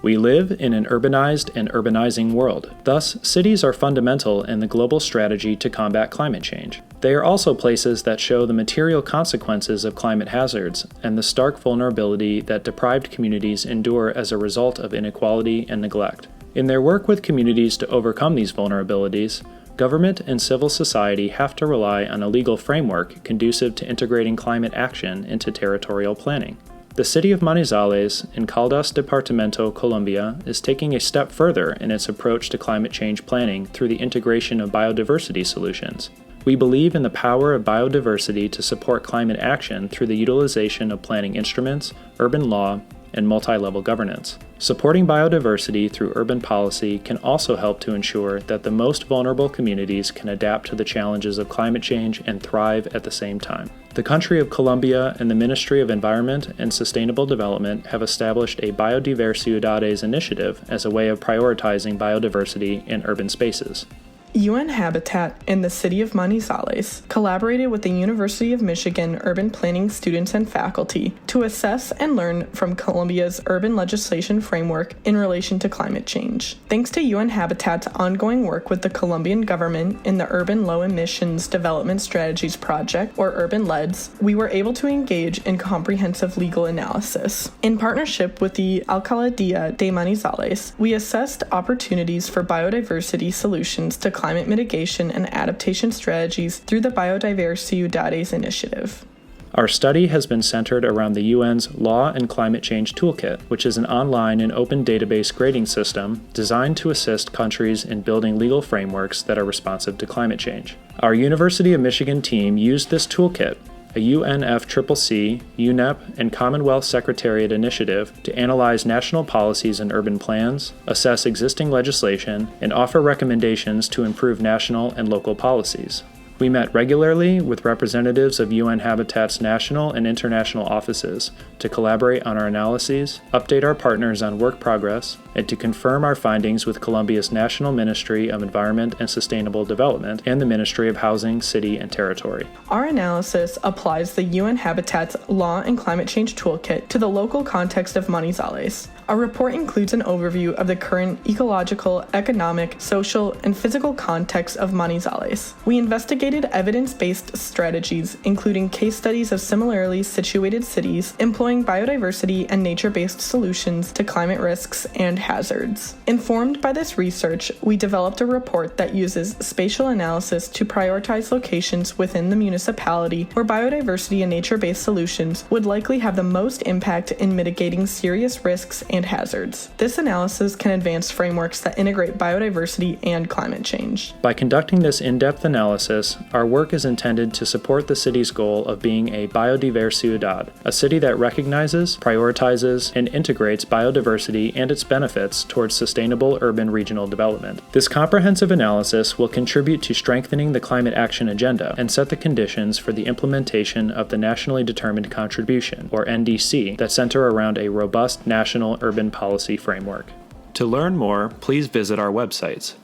We live in an urbanized and urbanizing world. Thus, cities are fundamental in the global strategy to combat climate change. They are also places that show the material consequences of climate hazards and the stark vulnerability that deprived communities endure as a result of inequality and neglect. In their work with communities to overcome these vulnerabilities, government and civil society have to rely on a legal framework conducive to integrating climate action into territorial planning. The city of Manizales in Caldas Departamento, Colombia, is taking a step further in its approach to climate change planning through the integration of biodiversity solutions. We believe in the power of biodiversity to support climate action through the utilization of planning instruments, urban law, and multi-level governance. Supporting biodiversity through urban policy can also help to ensure that the most vulnerable communities can adapt to the challenges of climate change and thrive at the same time. The country of Colombia and the Ministry of Environment and Sustainable Development have established a Biodiversidades initiative as a way of prioritizing biodiversity in urban spaces. UN Habitat and the City of Manizales collaborated with the University of Michigan urban planning students and faculty to assess and learn from Colombia's urban legislation framework in relation to climate change. Thanks to UN Habitat's ongoing work with the Colombian government in the Urban Low Emissions Development Strategies Project, or Urban LEDS, we were able to engage in comprehensive legal analysis. In partnership with the Alcaldía de Manizales, we assessed opportunities for biodiversity solutions to climate mitigation and adaptation strategies through the Biodiversity initiative. Our study has been centered around the UN's Law and Climate Change Toolkit, which is an online and open database grading system designed to assist countries in building legal frameworks that are responsive to climate change. Our University of Michigan team used this toolkit, a UNFCCC, UNEP, and Commonwealth Secretariat initiative, to analyze national policies and urban plans, assess existing legislation, and offer recommendations to improve national and local policies. We met regularly with representatives of UN Habitat's national and international offices to collaborate on our analyses, update our partners on work progress, and to confirm our findings with Colombia's National Ministry of Environment and Sustainable Development and the Ministry of Housing, City, and Territory. Our analysis applies the UN Habitat's Law and Climate Change Toolkit to the local context of Manizales. Our report includes an overview of the current ecological, economic, social, and physical context of Manizales. We investigated evidence-based strategies, including case studies of similarly situated cities employing biodiversity and nature-based solutions to climate risks and hazards. Informed by this research, we developed a report that uses spatial analysis to prioritize locations within the municipality where biodiversity and nature-based solutions would likely have the most impact in mitigating serious risks and hazards. This analysis can advance frameworks that integrate biodiversity and climate change. By conducting this in-depth analysis, our work is intended to support the city's goal of being a biodiverse ciudad, a city that recognizes, prioritizes, and integrates biodiversity and its benefits towards sustainable urban regional development. This comprehensive analysis will contribute to strengthening the climate action agenda and set the conditions for the implementation of the Nationally Determined Contribution, or NDC, that center around a robust national urban policy framework. To learn more, please visit our websites